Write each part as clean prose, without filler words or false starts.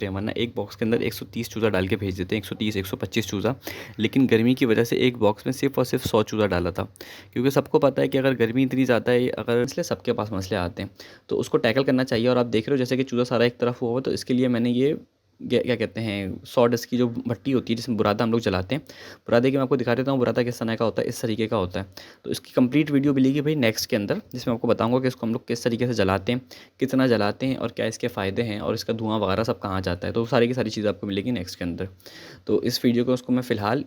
रहे हैं, वरना एक बॉक्स के अंदर 130 चूज़ा डाल के भेज देते हैं, 130 125 चूज़ा। लेकिन गर्मी की वजह से एक बॉक्स में सिर्फ और सिर्फ 100 चूज़ा डाला था, क्योंकि सबको पता है कि अगर गर्मी इतनी ज़्यादा है, अगर इसलिए सबके पास मसले आते हैं, तो उसको टैकल करना चाहिए। और आप देख रहे हो जैसे कि चूज़ा सारा एक तरफ हुआ हुआ, तो इसके लिए मैंने ये क्या कहते हैं, सॉडस्ट की जो भट्टी होती है जिसमें बुरादा हम लोग जलाते हैं, बुरादे की मैं आपको दिखा देता हूँ बुरादा किस तरह का होता है, इस तरीके का होता है। तो इसकी कंप्लीट वीडियो मिलेगी भाई नेक्स्ट के अंदर, जिसमें आपको बताऊंगा कि इसको हम लोग किस तरीके से जलाते हैं, कितना जलाते हैं और क्या इसके फ़ायदे हैं और इसका धुआं वगैरह सब कहाँ जाता है। तो सारी की सारी चीज़ आपको मिलेगी नेक्स्ट के अंदर। तो इस वीडियो को उसको मैं फ़िलहाल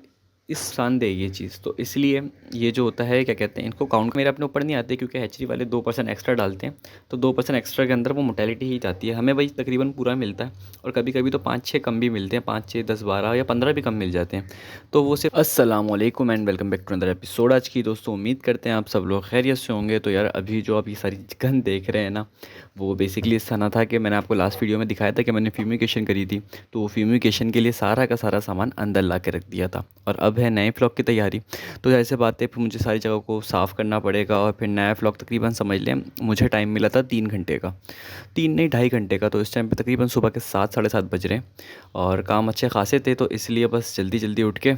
इस शानदेह ये चीज़, तो इसलिए ये जो होता है क्या कहते हैं, इनको काउंट मेरे अपने ऊपर नहीं आते, क्योंकि हैचरी वाले 2% एक्स्ट्रा डालते हैं, तो 2% एक्स्ट्रा के अंदर वो मोटेलिटी ही जाती है। हमें भाई तकरीबन पूरा मिलता है, और कभी कभी तो 5-6 कम भी मिलते हैं, 5 6 10 12 या 15 भी कम मिल जाते हैं। तो वो सिर्फ अस्सलाम वालेकुम and welcome back to another episode आज की। दोस्तों उम्मीद करते हैं आप सब लोग खैरियत से होंगे। तो यार अभी जो आप ये सारी गंद देख रहे हैं ना, वो बेसिकली इस तरह था कि मैंने आपको लास्ट वीडियो में दिखाया था कि मैंने फ्यूमिगेशन करी थी, तो वो फ्यूमिगेशन के लिए सारा का सारा सामान अंदर ला के रख दिया था, और अब है नए फ्लॉक की तैयारी। तो ऐसे बात है, फिर मुझे सारी जगह को साफ़ करना पड़ेगा, और फिर नया फ्लॉक तकरीबन समझ लें मुझे टाइम मिला था 3 घंटे का, 3 नहीं 2.5 घंटे का। तो इस टाइम पे तकरीबन सुबह के 7 साढ़े 7 बज रहे हैं, और काम अच्छे खासे थे, तो इसलिए बस जल्दी जल्दी उठ के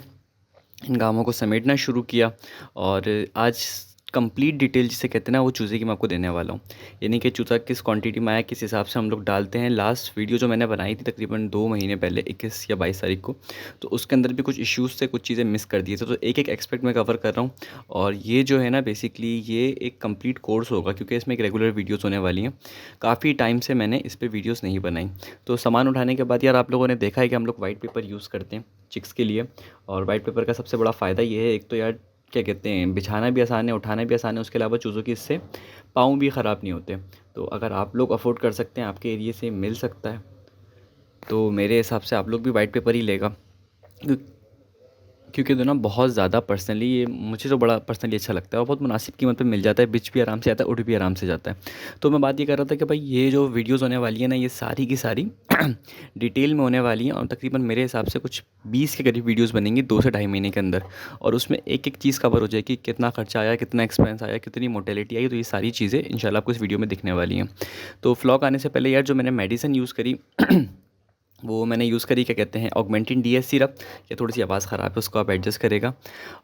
इन कामों को समेटना शुरू किया। और आज कंप्लीट डिटेल जिसे कहते हैं ना, वो चूज़े की मैं आपको देने वाला हूँ। यानी कि चूज़ा किस क्वांटिटी में आया, किस हिसाब से हम लोग डालते हैं। लास्ट वीडियो जो मैंने बनाई थी तकरीबन 2 महीने पहले, 21 या 22 तारीख को, तो उसके अंदर भी कुछ इश्यूज़ थे, कुछ चीज़ें मिस कर दिए थे, तो एक एक एक्सपेक्ट मैं कवर कर रहा हूँ। और ये जो है ना बेसिकली ये एक कंप्लीट कोर्स होगा, क्योंकि इसमें एक रेगुलर वीडियोज़ होने वाली हैं। काफ़ी टाइम से मैंने इस पर वीडियोज़ नहीं बनाई। तो सामान उठाने के बाद यार आप लोगों ने देखा है कि हम लोग वाइट पेपर यूज़ करते हैं चिक्स के लिए। और वाइट पेपर का सबसे बड़ा फ़ायदा ये है, एक तो यार क्या कहते हैं, बिछाना भी आसान है, उठाना भी आसान है, उसके अलावा चूज़ों की इससे पाँव भी ख़राब नहीं होते। तो अगर आप लोग अफोर्ड कर सकते हैं, आपके एरिए से मिल सकता है, तो मेरे हिसाब से आप लोग भी वाइट पेपर ही लेगा। क्योंकि तो ना बहुत ज़्यादा पर्सनली ये मुझे तो बड़ा पर्सनली अच्छा लगता है, और बहुत मुनासिब कीमत पे मिल जाता है, बिच भी आराम से आता है, उठ भी आराम से जाता है। तो मैं बात ये कर रहा था कि भाई ये जो वीडियोज़ होने वाली है ना, ये सारी की सारी डिटेल में होने वाली हैं, और तकरीबन मेरे हिसाब से कुछ 20 के करीब वीडियोज़ बनेंगी 2 से ढाई महीने के अंदर। और उसमें एक एक चीज़ कवर हो जाएगी, कितना खर्चा आया, कितना एक्सपेंस आया, कितनी मोटेलिटी आई, तो ये सारी चीज़ें इंशाल्लाह आपको इस वीडियो में दिखने वाली हैं। तो फ्लॉक आने से पहले यार जो मैंने मेडिसिन यूज़ करी वो मैंने यूज़ करी, क्या कहते हैं, ऑगमेंटिन डीएस सिरप। या थोड़ी सी आवाज़ ख़राब है, उसको आप एडजस्ट करेगा।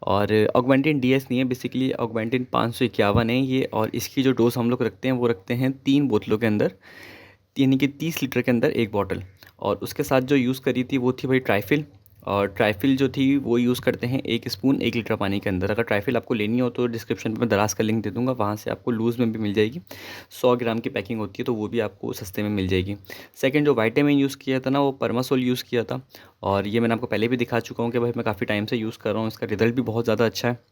और ऑगमेंटिन डीएस नहीं है, बेसिकली ऑगमेंटिन 551 है ये, और इसकी जो डोज हम लोग रखते हैं वो रखते हैं 3 बोतलों के अंदर, यानी कि 30 लीटर के अंदर 1 बॉटल। और उसके साथ जो यूज़ करी थी वो थी भाई ट्राइफिल। और ट्राइफिल जो थी वो यूज़ करते हैं 1 स्पून 1 लीटर पानी के अंदर। अगर ट्राइफिल आपको लेनी हो तो डिस्क्रिप्शन में मैं दराज का लिंक दे दूँगा, वहाँ से आपको लूज़ में भी मिल जाएगी। 100 ग्राम की पैकिंग होती है, तो वो भी आपको सस्ते में मिल जाएगी। सेकंड जो वाइटामिन यूज़ किया था ना, वो परमासोल यूज़ किया था, और ये मैंने आपको पहले भी दिखा चुका हूँ कि भाई मैं काफ़ी टाइम से यूज़ कर रहा हूँ, इसका रिज़ल्ट भी बहुत ज़्यादा अच्छा है।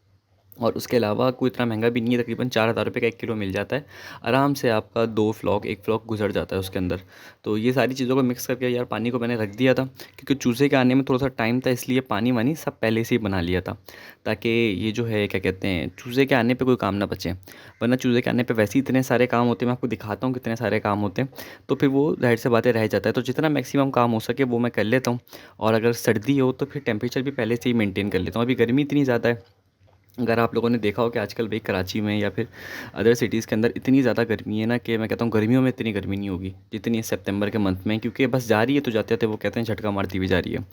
और उसके अलावा कोई इतना महंगा भी नहीं है, तकरीबन 4,000 रुपये का 1 किलो मिल जाता है। आराम से आपका 2 फ्लॉक 1 फ्लॉक गुजर जाता है उसके अंदर। तो ये सारी चीज़ों को मिक्स करके यार पानी को मैंने रख दिया था, क्योंकि चूज़े के आने में थोड़ा सा टाइम था, इसलिए पानी वानी सब पहले से ही बना लिया था, ताकि ये जो है क्या कहते हैं, चूज़े के आने पे कोई काम ना बचे। वरना चूज़े के आने पे वैसे ही इतने सारे काम होते हैं, मैं आपको दिखाता हूँ कितने सारे काम होते हैं, तो फिर वो ज़ाहिर सी बातें रह जाता है। तो जितना मैक्सिमम काम हो सके वो मैं कर लेता हूँ। और अगर सर्दी हो तो फिर टेम्परेचर भी पहले से ही मेंटेन कर लेता हूँ। अभी गर्मी इतनी ज़्यादा है, अगर आप लोगों ने देखा हो कि आजकल भाई कराची में या फिर अदर सिटीज़ के अंदर इतनी ज़्यादा गर्मी है ना, कि मैं कहता हूँ गर्मियों में इतनी गर्मी नहीं होगी जितनी इस सितंबर के मंथ में, क्योंकि बस जा रही है तो जाते जाते वो कहते हैं झटका मारती हुई जा रही है।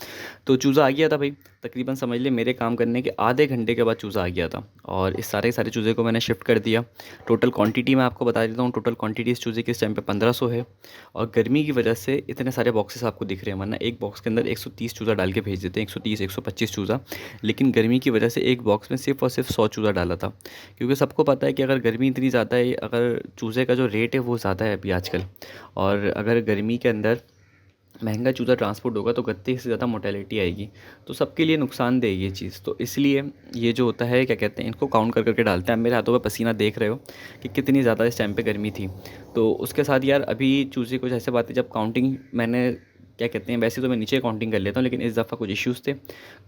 तो चूज़ा आ गया था भाई, तकरीबन समझ ले मेरे काम करने के आधे घंटे के बाद चूज़ा आ गया था, और इस सारे सारे चूज़े को मैंने शिफ्ट कर दिया। टोटल क्वांटिटी मैं आपको बता देता हूँ, टोटल क्वांटिटी इस चूज़े की इस टाइम पे 1500 है। और गर्मी की वजह से इतने सारे बॉक्सेस आपको दिख रहे हैं, वरना एक बॉक्स के अंदर 130 चूज़ा डाल के भेज देते हैं, 130 125 चूज़ा। लेकिन गर्मी की वजह से एक बॉक्स में सिर्फ और सिर्फ 100 चूज़ा डाला था, क्योंकि सबको पता है कि अगर गर्मी इतनी ज़्यादा है, अगर चूज़े का जो रेट है वो ज़्यादा है अभी आजकल, और अगर गर्मी के अंदर महंगा चूज़ा ट्रांसपोर्ट होगा तो गत्ते से ज़्यादा मोटेलिटी आएगी, तो सबके लिए नुकसानदेह है ये चीज़। तो इसलिए ये जो होता है क्या कहते हैं, इनको काउंट कर करके डालते हैं। आप मेरे हाथों पे पसीना देख रहे हो कि कितनी ज़्यादा इस टाइम पे गर्मी थी। तो उसके साथ यार अभी चूज़े कुछ ऐसे बात है, जब काउंटिंग मैंने क्या कहते हैं, वैसे तो मैं नीचे काउंटिंग कर लेता हूँ, लेकिन इस दफ़ा कुछ इश्यूज़ थे,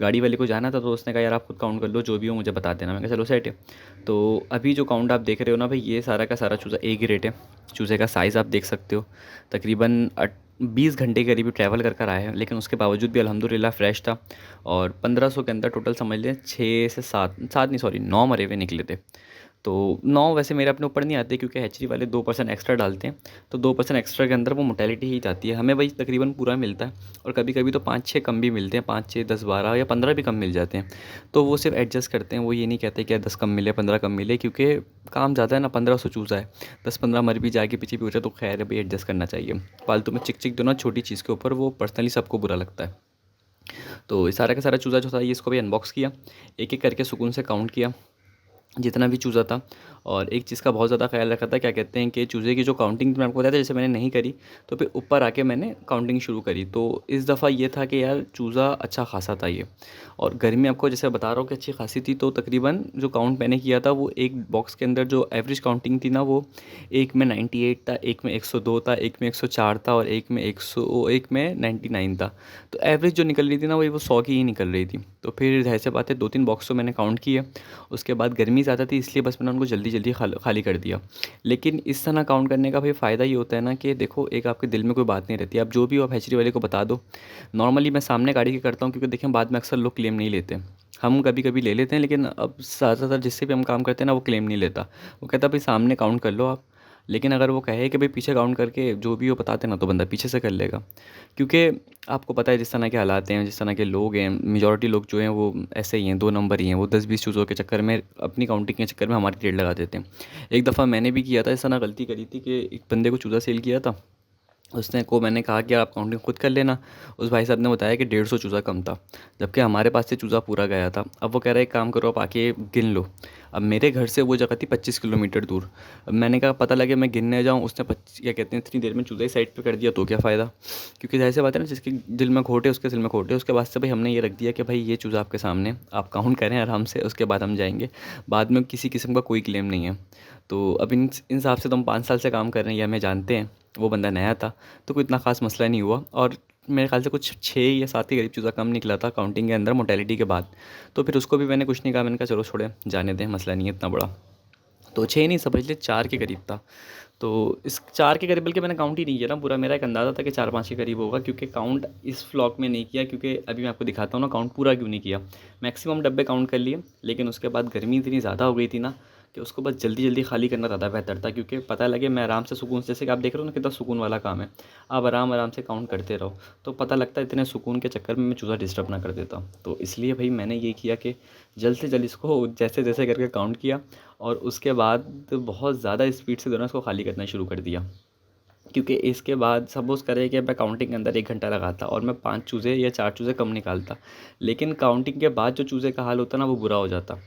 गाड़ी वाले को जाना था, तो उसने कहा यार आप खुद काउंट कर लो, जो भी हो मुझे बता देना। मैं कहा चलो सेट है। तो अभी जो काउंट आप देख रहे हो ना भाई, ये सारा का सारा चूज़ा एक ही रेट है। चूज़े का साइज़ आप देख सकते हो, तकरीबन 20 घंटे के करीब ट्रैवल कर आए हैं, लेकिन उसके बावजूद भी अल्हम्दुलिल्लाह फ्रेश था। और 1500 के अंदर टोटल समझ लें 6 से 7 7 नहीं सॉरी 9 मरे हुए निकले थे। तो 9 वैसे मेरे अपने ऊपर नहीं आते क्योंकि हैचरी वाले 2% एक्स्ट्रा डालते हैं, तो 2% एक्स्ट्रा के अंदर वो मोर्टेलिटी ही जाती है, हमें वही तकरीबन पूरा मिलता है। और कभी कभी तो 5-6 कम भी मिलते हैं, 5-6 10 12 या 15 भी कम मिल जाते हैं। तो वो सिर्फ एडजस्ट करते हैं, वो ये नहीं कहते कि 10 कम मिले 15 कम मिले, क्योंकि काम ज़्यादा है ना, 1500 चूज़ा है, 10-15 मर भी जाए आगे पीछे भी हो जाए तो खैर है भाई, एडजस्ट करना चाहिए। फालतू में चिक चिक दो ना छोटी चीज़ के ऊपर, वो पर्सनली सबको बुरा लगता है। तो ये सारा का सारा चूज़ा जो था ये इसको भी अनबॉक्स किया, एक एक करके सुकून से काउंट किया जितना भी चूज़ा था। और एक चीज़ का बहुत ज़्यादा ख्याल रखा था, क्या कहते हैं कि चूज़े की जो काउंटिंग मैंने आपको बताया था, जैसे मैंने नहीं करी तो फिर ऊपर आके मैंने काउंटिंग शुरू करी, तो इस दफ़ा ये था कि यार चूज़ा अच्छा खासा था ये। और गर्मी आपको जैसे बता रहा हूँ कि अच्छी खासी थी, तो तकरीबन जो काउंट मैंने किया था वो एक बॉक्स के अंदर जो एवरेज काउंटिंग थी ना, वो एक में 98 था, एक में 102 था, एक में 104 था और एक में 100, एक में 99 था। तो एवरेज जो निकल रही थी ना वही वो 100 की ही निकल रही थी। तो फिर ज़ाहिर सी बात है 2-3 बॉक्स तो मैंने काउंट किए। उसके बाद गर्मी ज़्यादा थी इसलिए बस मैंने उनको जल्दी जल्दी खाली कर दिया। लेकिन इस तरह काउंट करने का भाई फ़ायदा ये होता है ना कि देखो, एक आपके दिल में कोई बात नहीं रहती, आप जो भी हो आप हैचरी वाले को बता दो। नॉर्मली मैं सामने गाड़ी के करता हूँ क्योंकि देखें बाद में अक्सर लोग क्लेम नहीं लेते। हम कभी कभी ले लेते हैं, लेकिन अब ज़्यादातर जिससे भी हम काम करते हैं ना वो क्लेम नहीं लेता। वो कहता भाई सामने काउंट कर लो आप। लेकिन अगर वो कहे कि भाई पीछे काउंट करके जो भी वो बताते ना, तो बंदा पीछे से कर लेगा। क्योंकि आपको पता है जिस तरह के हालात हैं, जिस तरह के लोग हैं, मेजॉरिटी लोग जो हैं वो ऐसे ही हैं, 2 नंबर ही हैं, वो 10-20 चूज़ों के चक्कर में, अपनी काउंटिंग के चक्कर में हमारी रेट लगा देते हैं। एक दफ़ा मैंने भी किया था इस तरह, गलती करी थी कि एक बंदे को चूज़ा सेल किया था। उसने को मैंने कहा कि आप काउंटिंग खुद कर लेना। उस भाई साहब ने बताया कि 150 चूज़ा कम था, जबकि हमारे पास से चूज़ा पूरा गया था। अब वो कह रहा है एक काम करो आप आके गिन लो। अब मेरे घर से वो जगह थी 25 किलोमीटर दूर। अब मैंने कहा पता लगे मैं गिनने जाऊँ, उसने क्या कहते हैं इतनी देर में चूज़ा ही साइड पे कर दिया तो क्या फ़ायदा। क्योंकि ज़ाहिर सी बात है ना, जिसके दिल में खोटे उसके दिल में खोटे। उसके बाद से भाई हमने ये रख दिया कि भाई ये चूज़ा आपके सामने, आप काउंट करें आराम से, उसके बाद हम जाएंगे। बाद में किसी किस्म का कोई क्लेम नहीं है। तो अब इन हिसाब से तो हम 5 साल से काम कर रहे हैं, ये हमें जानते हैं। वो बंदा नया था तो कोई इतना ख़ास मसला नहीं हुआ, और मेरे ख़्याल से कुछ 6 या 7 के करीब चूज़ा कम निकला था काउंटिंग के अंदर मोर्टेलिटी के बाद। तो फिर उसको भी मैंने कुछ नहीं कहा, मैंने कहा चलो छोड़े जाने दें, मसला नहीं है इतना बड़ा। तो 6 नहीं समझ ले 4 के करीब था। तो इस 4 के करीब, बल्कि मैंने काउंट ही नहीं किया ना पूरा, मेरा एक अंदाज़ा था कि 4-5 के करीब होगा, क्योंकि काउंट इस व्लॉग में नहीं किया, क्योंकि अभी मैं आपको दिखाता हूँ ना काउंट पूरा क्यों नहीं किया। मैक्सिमम डब्बे काउंट कर लिए, लेकिन उसके बाद गर्मी इतनी ज़्यादा हो गई थी ना कि उसको बस जल्दी जल्दी खाली करना ज़्यादा बेहतर था, क्योंकि पता लगे मैं आराम से सुकून से, जैसे कि आप देख रहे हो ना कितना सुकून वाला काम है, आप आराम आराम से काउंट करते रहो, तो पता लगता है इतने सुकून के चक्कर में मैं चूज़ा डिस्टर्ब ना कर देता। तो इसलिए भाई मैंने ये किया कि जल्द से जल्द इसको जैसे जैसे करके काउंट किया, और उसके बाद बहुत ज़्यादा स्पीड से दोनों इसको खाली करना शुरू कर दिया। क्योंकि इसके बाद सपोज़ करें कि मैं काउंटिंग के अंदर 1 घंटा लगाता और मैं 5 चूज़े या 4 चूज़े कम निकालता, लेकिन काउंटिंग के बाद जो चूज़े का हाल होता ना वो बुरा हो जाता।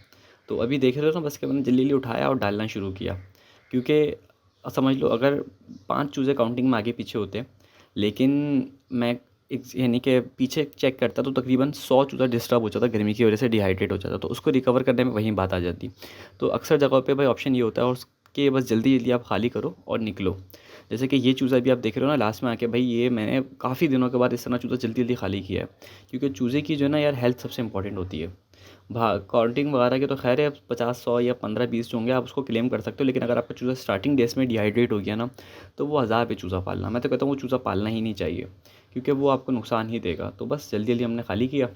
तो अभी देख रहे हो ना, बस के मैंने जल्दी-जल्दी उठाया और डालना शुरू किया। क्योंकि समझ लो अगर 5 चूज़े काउंटिंग में आगे पीछे होते, लेकिन मैं एक यानी कि पीछे चेक करता तो तकरीबन 100 चूज़ा डिस्टर्ब हो जाता, गर्मी की वजह से डिहाइड्रेट हो जाता, तो उसको रिकवर करने में वहीं बात आ जाती। तो अक्सर जगहों पे भाई ऑप्शन ये होता है और कि बस जल्दी-जल्दी आप खाली करो और निकलो। जैसे कि ये चूज़ा भी आप देख रहे हो ना लास्ट में आके, भाई ये मैंने काफ़ी दिनों के बाद इस तरह चूज़ा जल्दी-जल्दी खाली किया है। क्योंकि चूज़े की जो है ना यार हेल्थ सबसे इंपॉर्टेंट होती है। काउंटिंग वगैरह के तो खैर है, 50-100 या 15-20 जो होंगे आप उसको क्लेम कर सकते हो, लेकिन अगर आपका चूज़ा स्टार्टिंग डेज़ में डिहाइड्रेट हो गया ना, तो वो हज़ार पे चूज़ा पालना, मैं तो कहता हूँ वो चूज़ा पालना ही नहीं चाहिए, क्योंकि वो आपको नुकसान ही देगा। तो बस जल्दी-जल्दी हमने खाली किया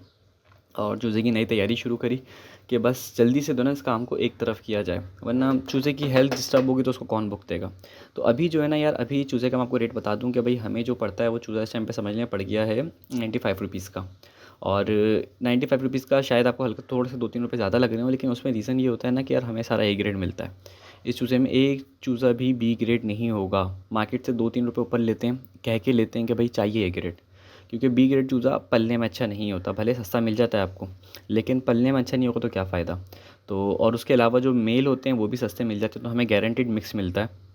और चूज़े की नई तैयारी शुरू करी कि बस जल्दी से दोनों इस काम को एक तरफ किया जाए, वरना चूज़े की हेल्थ डिस्टर्ब होगी तो उसको कौन भुगतेगा। तो अभी जो है ना यार, अभी चूज़े का मैं आपको रेट बता दूं कि भाई हमें जो पड़ता है वो चूज़ा इस टाइम पे समझ लें पड़ गया है 95 रुपीज़ का। और 95 रुपीज़ का शायद आपको हल्का थोड़े से 2-3 रुपये ज़्यादा लग रहे हो, लेकिन उसमें रीज़न ये होता है ना कि यार हमें सारा ए ग्रेड मिलता है। इस चूज़े में एक चूज़ा भी बी ग्रेड नहीं होगा। मार्केट से 2-3 रुपये ऊपर लेते हैं, कह के लेते हैं कि भाई चाहिए ए ग्रेड, क्योंकि बी ग्रेड चूज़ा पलने में अच्छा नहीं होता, भले सस्ता मिल जाता है आपको, लेकिन पलने में अच्छा नहीं होगा तो क्या फ़ायदा। तो और उसके अलावा जो मेल होते हैं वो भी सस्ते मिल जाते हैं, तो हमें गारंटीड मिक्स मिलता है।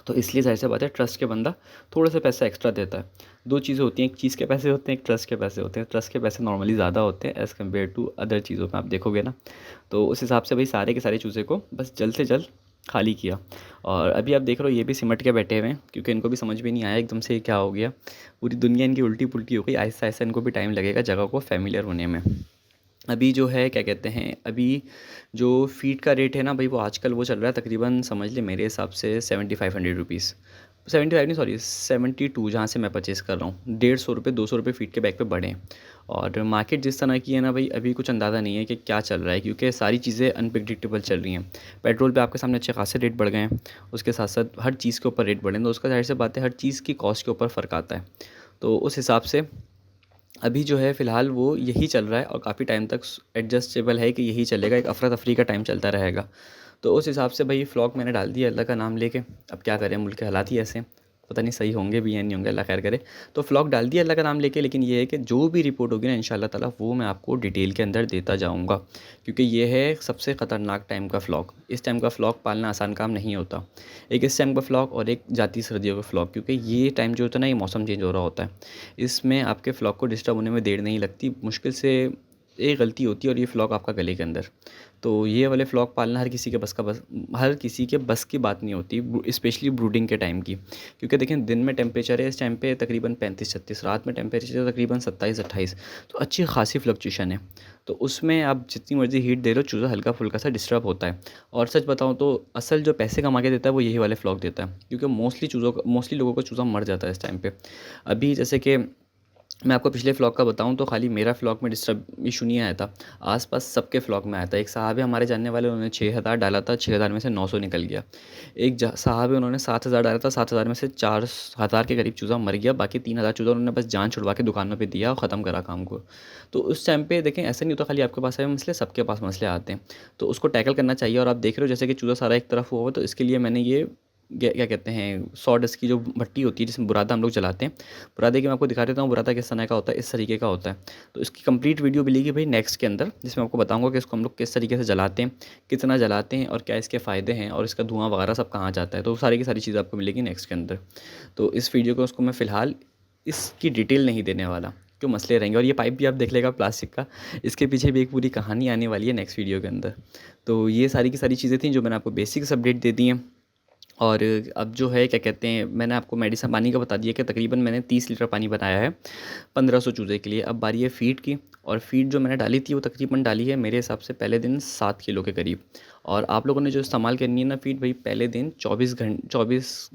तो इसलिए ज़ाहिर सी बात है ट्रस्ट के बंदा थोड़े से पैसे एक्स्ट्रा देता है। 2 चीज़ें होती हैं, एक चीज़ के पैसे होते हैं, एक ट्रस्ट के पैसे होते हैं। ट्रस्ट के पैसे नॉर्मली ज़्यादा होते हैं एज़ कम्पेयर टू अदर चीज़ों में, आप देखोगे ना। तो उस हिसाब से भाई सारे के सारे चूज़े को बस जल्द से जल्द खाली किया। और अभी आप देख रहे हो ये भी सिमट के बैठे हुए हैं, क्योंकि इनको भी समझ में नहीं आया एकदम से ये क्या हो गया। पूरी दुनिया इनकी उल्टी-पुल्टी हो गई, आहिस्ता-आहिस्ता इनको भी टाइम लगेगा जगह को फ़ैमिलियर होने में। अभी जो है क्या कहते हैं, अभी जो फ़ीड का रेट है ना भाई, वो आजकल वो चल रहा है तकरीबन समझ ले मेरे हिसाब से 7500 रुपीज़ 75 नहीं, सॉरी 72 जहाँ से मैं परचेज़ कर रहा हूँ, 150 रुपये 200 रुपये फीट के बैग पे बढ़े हैं। और मार्केट जिस तरह की है ना भाई, अभी कुछ अंदाज़ा नहीं है कि क्या चल रहा है, क्योंकि सारी चीज़ें अनप्रेडिक्टेबल चल रही हैं। पेट्रोल पे आपके सामने अच्छे खासे रेट बढ़ गए हैं, उसके साथ साथ हर चीज़ के ऊपर रेट बढ़े हैं, तो उसका ज़ाहिर सी बात है हर चीज़ की कॉस्ट के ऊपर फ़र्क आता है। तो उस हिसाब से अभी जो है फ़िलहाल वो यही चल रहा है और काफ़ी टाइम तक एडजस्टेबल है कि यही चलेगा, एक अफ़रा-तफ़री का टाइम चलता रहेगा। तो उस हिसाब से भई व्लॉग मैंने डाल दिया अल्लाह का नाम लेके। अब क्या करें, मुल्क के हालात ही ऐसे हैं। पता नहीं सही होंगे भी या नहीं होंगे, अल्लाह खैर करे। तो व्लॉग डाल दिया अल्लाह का नाम लेके, लेकिन ये है कि जो भी रिपोर्ट होगी ना इंशाअल्लाह ताला वो मैं आपको डिटेल के अंदर देता जाऊँगा। क्योंकि ये है सबसे ख़तरनाक टाइम का व्लॉग। इस टाइम का व्लॉग पालना आसान काम नहीं होता। एक इस टाइम का व्लॉग और एक जाती सर्दियों का व्लॉग, क्योंकि ये टाइम जो होता है ना, ये मौसम चेंज हो रहा होता है। इसमें आपके व्लॉग को डिस्टर्ब होने में देर नहीं लगती, मुश्किल से एक गलती होती है और ये व्लॉग आपका गले के अंदर। तो ये वाले व्लॉग पालना हर किसी के बस की बात नहीं होती, स्पेशली ब्रूडिंग के टाइम की। क्योंकि देखें, दिन में टेम्परेचर है इस टाइम पे तकरीबन 35-36, रात में टेम्परेचर है तकरीबन 27-28, तो अच्छी खासी फ्लक्चुएशन है। तो उसमें आप जितनी मर्ज़ी हीट दे लो, चूज़ा हल्का-फुल्का सा डिस्टर्ब होता है। और सच बताऊँ तो असल जो पैसे कमा के देता है वो यही वाले व्लॉग देता है, क्योंकि मोस्टली लोगों का चूज़ा मर जाता है इस टाइम पे। अभी जैसे कि मैं आपको पिछले व्लॉग का बताऊँ तो खाली मेरा व्लॉग में डिस्टर्ब इशू नहीं आया था, आस-पास सबके व्लॉग में आया था। एक साहब है हमारे जानने वाले, उन्होंने 6000 डाला था, 6000 में से 900 निकल गया। एक साहब है, उन्होंने 7000 डाला था, 7000 में से 4000 के करीब चूज़ा मर गया, बाकी 3000 चूज़ा उन्होंने बस जान छुड़वा के दुकानों पे दिया और ख़त्म करा काम को। तो उस टाइम पे देखें, ऐसा नहीं होता खाली आपके पास है मसले, सबके पास मसले आते हैं। तो उसको टैकल करना चाहिए। और आप देख रहे हो जैसे कि चूज़ा सारा एक तरफ हुआ हुआ है, तो इसके लिए मैंने ये क्या कहते हैं, सॉडस्ट की जो भट्टी होती है जिसमें बुरादा हम लोग जलाते हैं। बुरादे की मैं आपको दिखा देता हूँ, बुरादा किस तरह का होता है, इस तरीके का होता है। तो इसकी कंप्लीट वीडियो मिलेगी भाई नेक्स्ट के अंदर, जिसमें आपको बताऊँगा कि इसको हम लोग किस तरीके से जलाते हैं, कितना जलाते हैं और क्या इसके फ़ायदे हैं और इसका धुआँ वगैरह सब कहाँ जाता है। तो सारी की सारी चीज़ आपको मिलेगी नेक्स्ट के अंदर। तो इस वीडियो को उसको मैं फ़िलहाल इसकी डिटेल नहीं देने वाला, क्यों मसले रहेंगे। और ये पाइप भी आप देख लेगा प्लास्टिक का, इसके पीछे भी एक पूरी कहानी आने वाली है नेक्स्ट वीडियो के अंदर। तो ये सारी की सारी चीज़ें थी जो मैंने आपको बेसिक्स अपडेट दे दी हैं। और अब जो है क्या कहते हैं, मैंने आपको मेडिसिन पानी का बता दिया कि तकरीबन मैंने 30 लीटर पानी बनाया है 1500 चूज़े के लिए। अब बारी है फ़ीड की, और फ़ीड जो मैंने डाली थी वो तकरीबन डाली है मेरे हिसाब से पहले दिन 7 किलो के करीब। और आप लोगों ने जो इस्तेमाल करनी है ना फ़ीड, भाई पहले दिन 24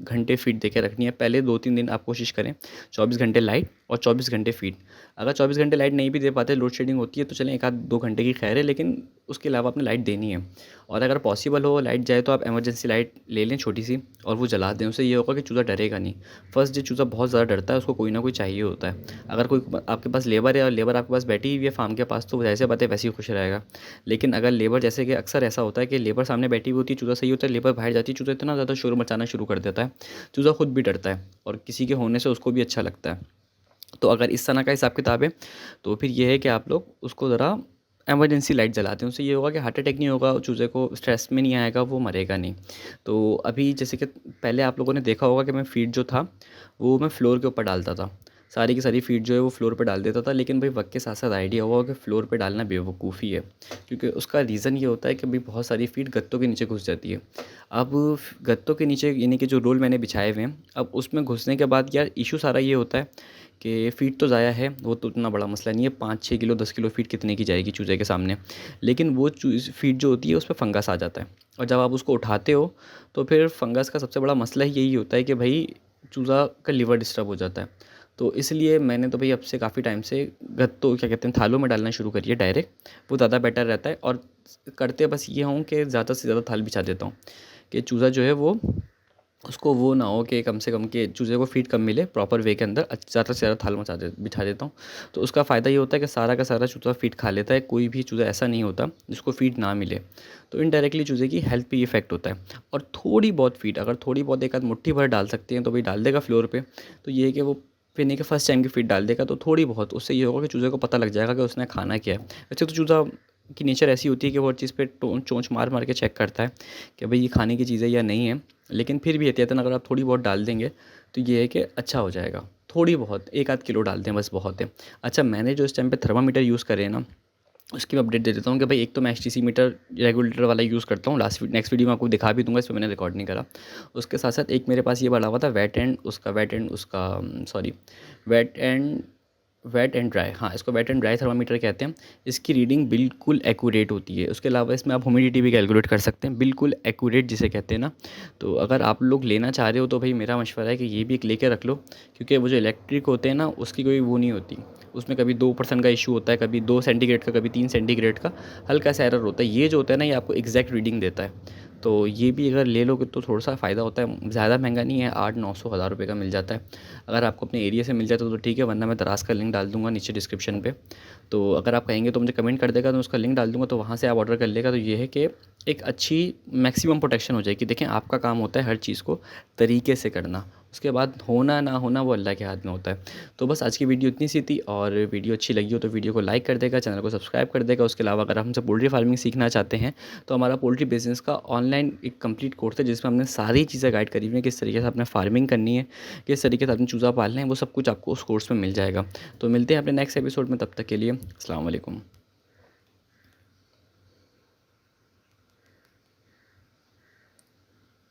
घंटे फ़ीड देके रखनी है। पहले 2-3 दिन आप कोशिश करें 24 घंटे लाइट और 24 घंटे फ़ीड। अगर 24 घंटे लाइट नहीं भी दे पाते, लोड शेडिंग होती है, तो चलें 1 आध 2 घंटे की खैर है, लेकिन उसके अलावा आपने लाइट देनी है। और अगर पॉसिबल हो लाइट जाए तो आप इमरजेंसी लाइट ले लें छोटी सी और वो जला दें। उससे ये होगा कि चूज़ा डरेगा नहीं। फर्स्ट डे चूज़ा बहुत ज़्यादा डरता है, उसको कोई ना कोई चाहिए होता है। अगर कोई आपके पास लेबर है और लेबर आपके पास बैठी हुई है फार्म के पास, तो ज़ाहिर-सी बात है वैसे ही खुश रहेगा। लेकिन अगर लेबर, जैसे कि अक्सर ऐसा होता है कि लेबर सामने बैठी हुई होती है, चूज़ा सही होता है, लेबर बाहर जाती है, चूज़ा इतना ज़्यादा शोर मचाना शुरू कर देता है, चूज़ा खुद भी डरता है और किसी के होने से उसको भी अच्छा लगता है। तो अगर इस तरह का हिसाब किताब है, तो फिर ये है कि आप लोग उसको ज़रा इमरजेंसी लाइट जलाते हैं। उससे ये होगा कि हार्ट अटैक नहीं होगा, चूज़े को स्ट्रेस में नहीं आएगा, वो मरेगा नहीं। तो अभी जैसे कि पहले आप लोगों ने देखा होगा कि मैं फ़ीड जो था वो मैं फ्लोर के ऊपर डालता था। सारी की सारी फ़ीड जो है वो फ्लोर पे डाल देता था, लेकिन भाई वक्त के साथ साथ आइडिया हुआ कि फ्लोर पे डालना बेवकूफ़ी है। क्योंकि उसका रीज़न ये होता है कि भाई बहुत सारी फ़ीड गत्तों के नीचे घुस जाती है। अब गत्तों के नीचे यानी कि जो रोल मैंने बिछाए हुए हैं, अब उसमें घुसने के बाद यार इशू सारा ये होता है कि फ़ीड तो ज़ाया है, वो तो उतना बड़ा मसला नहीं है, 5-6 किलो 10 किलो फ़ीड कितने की जाएगी चूज़े के सामने। लेकिन वो फ़ीड जो होती है उसपे फंगस आ जाता है, और जब आप उसको उठाते हो तो फिर फंगस का सबसे बड़ा मसला ही यही होता है कि भाई चूज़ा का लिवर डिस्टर्ब हो जाता है। तो इसलिए मैंने तो भाई अब से काफ़ी टाइम से गत्तों क्या कहते हैं थालों में डालना शुरू करी है डायरेक्ट, वो ज़्यादा बेटर रहता है। और करते बस ये हूँ कि ज़्यादा से ज़्यादा थाल बिछा देता हूँ कि चूज़ा जो है वो, उसको वो ना हो कि कम से कम कि चूज़े को फ़ीड कम मिले, प्रॉपर वे के अंदर ज़्यादा से ज़्यादा थाल बिछा देता हूँ। तो उसका फ़ायदा ये होता है कि सारा का सारा चूज़ा फ़ीड खा लेता है, कोई भी चूज़ा ऐसा नहीं होता जिसको फ़ीड ना मिले। तो इनडायरेक्टली चूज़े की हेल्थ पे इफ़ेक्ट होता है। और थोड़ी बहुत फ़ीड, अगर थोड़ी बहुत एक आध मुट्ठी भर डाल सकते हैं तो भाई डाल देगा फ्लोर पे। तो ये है कि वो पीने के फर्स्ट टाइम की फ़ीड डाल देगा, तो थोड़ी बहुत उससे ये होगा कि चूज़े को पता लग जाएगा कि उसने खाना क्या है। वैसे तो चूज़ा की नेचर ऐसी होती है कि वो हर चीज़ पे चोंच मार मार के चेक करता है कि भाई ये खाने की चीज़ है या नहीं है। लेकिन फिर भी एहतियातन अगर आप थोड़ी बहुत डाल देंगे तो ये है कि अच्छा हो जाएगा। थोड़ी बहुत 1 आध किलो डाल दें बस, बहुत है। अच्छा, मैंने जो इस टाइम पे थर्मामीटर यूज़ करे हैं ना, उसकी मैं अपडेट दे देता हूँ कि भाई एक तो मैं एचटीसी मीटर रेगुलेटर वाला यूज़ करता हूँ, नेक्स्ट वीडियो में आपको दिखा भी दूँगा, इस पे मैंने रिकॉर्ड नहीं करा। उसके साथ-साथ एक मेरे पास ये वाला हुआ था वेट एंड उसका, sorry wet and wet and dry, हाँ, इसको वेट एंड ड्राई थर्मामीटर कहते हैं। इसकी रीडिंग बिल्कुल एक्यूरेट होती है। उसके अलावा इसमें आप ह्यूमिडिटी भी कैलकुलेट कर सकते हैं, बिल्कुल एक्यूरेट जिसे कहते हैं ना। तो अगर आप लोग लेना चाह रहे हो तो भाई मेरा मशवरा है कि ये भी एक लेके रख लो, क्योंकि वो जो इलेक्ट्रिक होते हैं ना उसकी कोई वो नहीं होती। उसमें कभी 2% का इशू होता है, कभी 2 सेंटीग्रेड का, कभी 3 सेंटीग्रेड का हल्का सा एरर होता है। ये जो होता है ना ये आपको एग्जैक्ट रीडिंग देता है। तो ये भी अगर ले लोगे तो थोड़ा सा फ़ायदा होता है। ज़्यादा महंगा नहीं है, 800-900 हज़ार रुपये का मिल जाता है। अगर आपको अपने एरिया से मिल जाता तो ठीक है, वरना मैं दराज़ का लिंक डाल दूँगा नीचे डिस्क्रिप्शन पे। तो अगर आप कहेंगे तो मुझे कमेंट कर देगा, तो उसका लिंक डाल दूँगा, तो वहाँ से आप ऑर्डर कर लेगा। तो ये है कि एक अच्छी मैक्सिमम प्रोटेक्शन हो जाएगी। देखें, आपका काम होता है हर चीज़ को तरीके से करना, उसके बाद होना ना होना वो अल्लाह के हाथ में होता है। तो बस आज की वीडियो इतनी सी थी, और वीडियो अच्छी लगी हो तो वीडियो को लाइक कर देगा, चैनल को सब्सक्राइब कर देगा। उसके अलावा अगर आप हमसे पोल्ट्री फार्मिंग सीखना चाहते हैं तो हमारा पोल्ट्री बिज़नेस का ऑनलाइन एक कंप्लीट कोर्स है, जिसमें हमने सारी चीज़ें गाइड करी हुई हैं, किस तरीके से आपने फार्मिंग करनी है, किस तरीके से आपने चूज़ा पालना है, वो सब कुछ आपको उस कोर्स में मिल जाएगा। तो मिलते हैं अपने नेक्स्ट एपिसोड में, तब तक के लिए अस्सलाम वालेकुम।